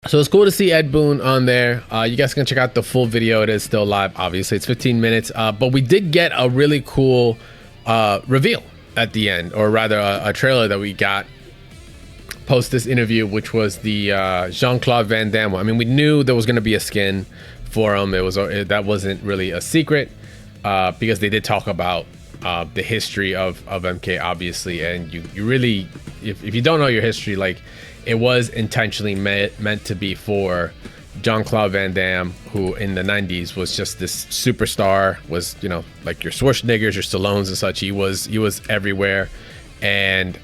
So it's cool to see Ed Boon on there. You guys can check out the full video. It is still live, obviously. It's 15 minutes. But we did get a really cool reveal at the end, or rather a trailer that we got post this interview, which was the Jean-Claude Van Damme. I mean, we knew there was going to be a skin for him. That wasn't really a secret because they did talk about the history of MK, obviously. And you really, if you don't know your history, like, it was intentionally meant to be for Jean-Claude Van Damme, who in the 90s was just this superstar, was, you know, like your Schwarzeneggers, your Stallones and such. He was everywhere. And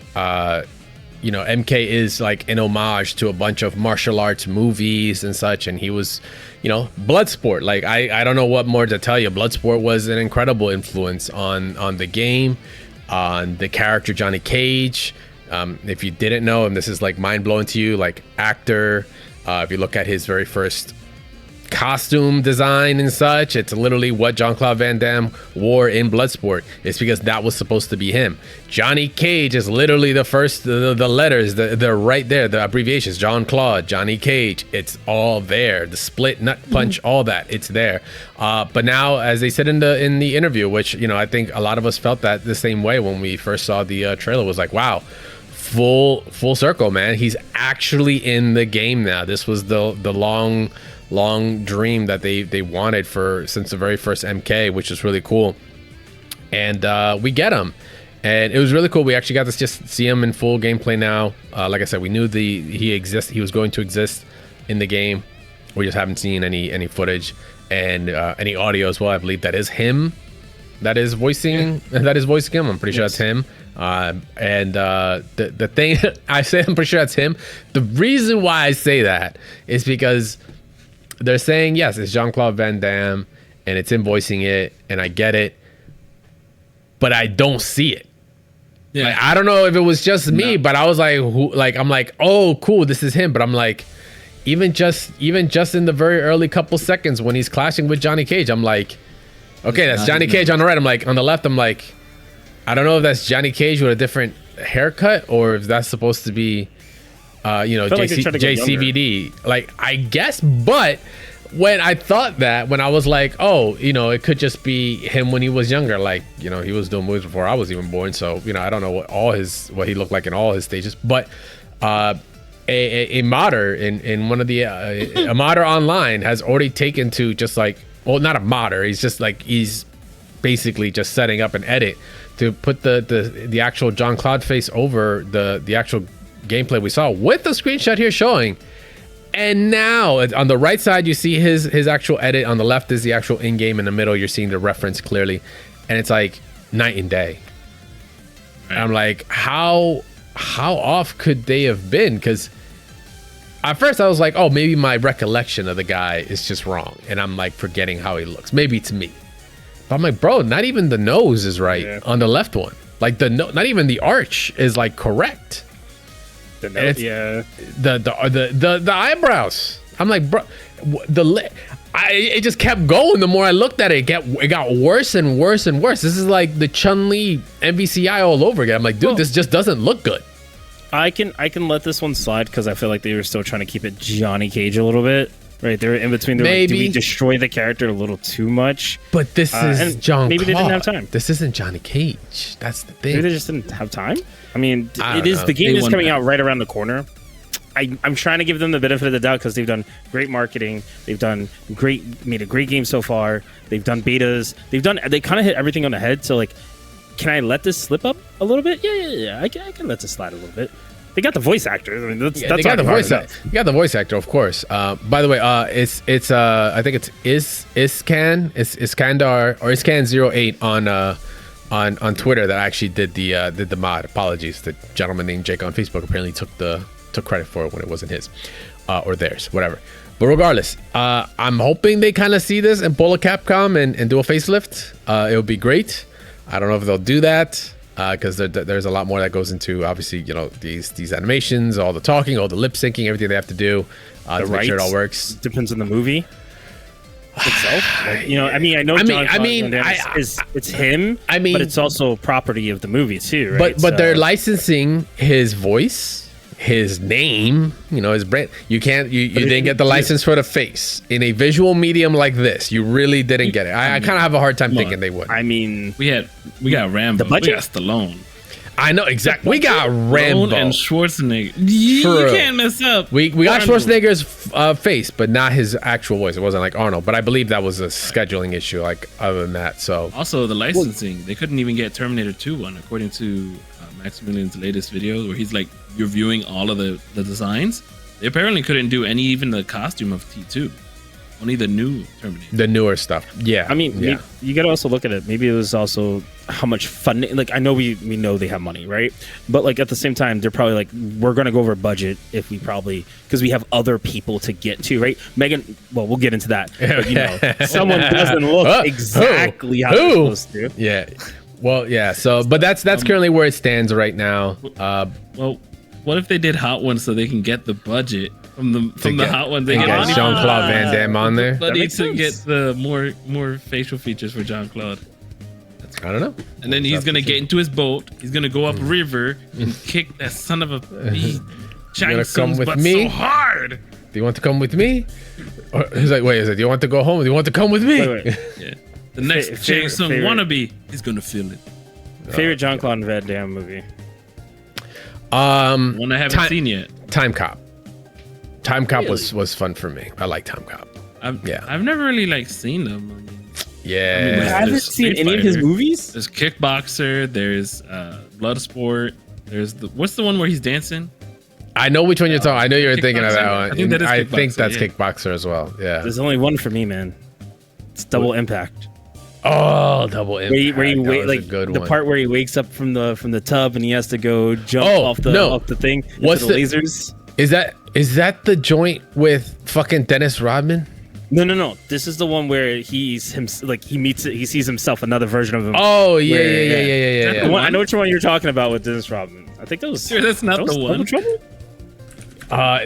you know, MK is like an homage to a bunch of martial arts movies and such. And he was, you know, Bloodsport. Like, I don't know what more to tell you. Bloodsport was an incredible influence on the game, on the character Johnny Cage. If you didn't know, and this is like mind-blowing to you, like, actor, if you look at his very first costume design and such, it's literally what Jean-Claude Van Damme wore in Bloodsport. It's because that was supposed to be him. Johnny Cage is literally the first, the letters, they're right there, the abbreviations, Jean-Claude, Johnny Cage, it's all there. The split nut punch, all that, it's there. But now, as they said in the interview, which, you know, I think a lot of us felt that the same way when we first saw the trailer, was like, wow, full circle, man. He's actually in the game now. This was the long dream that they wanted since the very first MK, which is really cool. And we get him, and it was really cool. We actually got to just see him in full gameplay now. Like I said, we knew he was going to exist in the game. We just haven't seen any footage and any audio as well. I believe that is him that is voicing him. I'm pretty sure that's him. And the thing I say, I'm pretty sure that's him. The reason why I say that is because they're saying, yes, it's Jean-Claude Van Damme and it's him voicing it, and I get it, but I don't see it. Yeah. Like, I don't know if it was just me, but I was like, I'm like, oh, cool, this is him. But I'm like, even just in the very early couple seconds when he's clashing with Johnny Cage, I'm like, okay, that's Johnny Cage on the right. I'm like, on the left, I'm like, I don't know if that's Johnny Cage with a different haircut or if that's supposed to be, you know, JCVD. Like, I guess, but when I thought that, when I was like, oh, you know, it could just be him when he was younger. Like, you know, he was doing movies before I was even born. So, you know, I don't know what he looked like in all his stages. But a modder in one of the a modder online has already taken to just like, well, not a modder. He's just like, he's basically just setting up an edit to put the actual Jean-Claude face over the actual gameplay we saw, with the screenshot here showing. And now on the right side you see his actual edit, on the left is the actual in-game, in the middle you're seeing the reference clearly, and it's like night and day. Right. I'm like, how off could they have been? Because at first I was like, oh, maybe my recollection of the guy is just wrong and I'm like forgetting how he looks. Maybe it's me. But I'm like, bro, not even the nose is right on the left one. Like not even the arch is like correct. The eyebrows. I'm like, bro, it just kept going. The more I looked at it, it got worse and worse and worse. This is like the Chun-Li MVCI all over again. I'm like, dude, this just doesn't look good. I can let this one slide because I feel like they were still trying to keep it Johnny Cage a little bit. Right, they're in between. They're like, did we destroy the character a little too much? But this is Jean-Claude. Maybe they didn't have time. This isn't Johnny Cage. That's the thing. Maybe they just didn't have time. I mean, the game is coming out right around the corner. I'm trying to give them the benefit of the doubt because they've done great marketing. They've made a great game so far. They've done betas. They kind of hit everything on the head. So, like, can I let this slip up a little bit? Yeah. I can let this slide a little bit. They got the voice actors. I mean, that's they got the voice actor. You got the voice actor, of course. By the way, it's I think it's Iskandar or Iskan08 on Twitter that actually did the mod. Apologies, the gentleman named Jake on Facebook apparently took credit for it when it wasn't his or theirs, whatever. But regardless, I'm hoping they kind of see this and pull a Capcom and do a facelift. It would be great. I don't know if they'll do that. Because there's a lot more that goes into, obviously, you know, these animations, all the talking, all the lip syncing, everything they have to do to make sure it all works. Depends on the movie itself. Like, you know, I mean, I know it's him. But it's also property of the movie too, right? But they're licensing his voice his name, you know, his brand. You didn't get the license for the face in a visual medium like this. You really didn't get it. I kind of have a hard time thinking they would. I mean, we got Rambo, we got Stallone. I know exactly. We got Rambo and Schwarzenegger. You can't mess up. We got Schwarzenegger's face, but not his actual voice. It wasn't like Arnold. But I believe that was a scheduling issue. Like other than that, so also the licensing, they couldn't even get Terminator 2 one, according to Maximilian's latest video, where he's like reviewing all of the designs. They apparently couldn't do even the costume of T2. Only the new Terminator. The newer stuff. Yeah. I mean, you got to also look at it. Maybe it was also how much fun. Like, I know we know they have money, right? But like at the same time, they're probably like, we're going to go over budget if we because we have other people to get to, right? Megan, well, we'll get into that. But, you know, someone doesn't look exactly how they're supposed to. Yeah. Well, yeah. So, but that's currently where it stands right now. Well, what if they did Hot Ones so they can get the budget from the Hot Ones? They get Jean-Claude Van Damme on there. But need to get the more facial features for Jean-Claude. I don't know. And then he's gonna get into his boat. He's gonna go up river and kick that son of a giant son's butt so hard. Do you want to come with me? Or he's like, wait, do you want to go home? Do you want to come with me? Wait. Yeah. The next Shang Tsung wannabe, he's gonna feel it. Favorite Jean-Claude Van Damme movie? One I haven't seen yet. Time Cop. Time Cop was fun for me. I like Time Cop. I've never really seen them. I mean, yeah. I haven't seen any of his movies. There's Kickboxer. There's Bloodsport. There's what's the one where he's dancing? I know which one you're talking. I know you're thinking of that one. I think that's Kickboxer as well. Yeah. There's only one for me, man. It's Double Impact. Oh, Double Impact. Where he like the part where he wakes up from the tub and he has to go jump off the thing. What's the lasers? Is that the joint with fucking Dennis Rodman? No. This is the one where he sees himself, another version of him. Oh yeah. I know which one you're talking about with Dennis Rodman. I think that was. Sure, that's not the one.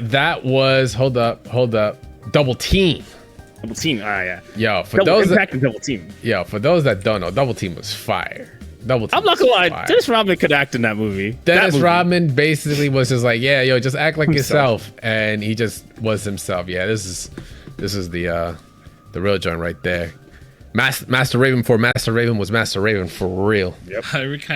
That was hold up. Double Team. Double Team. Yeah. Yo, for Double those Impact and Double Team. Yo, for those that don't know, Double Team was fire. Double Team. I'm not gonna lie. Dennis Rodman could act in that movie. Dennis Rodman basically was just like, yeah, yo, just act like yourself, and he just was himself. Yeah, this is the real joint right there. Master Raven for Master Raven was Master Raven for real. Yep. I kind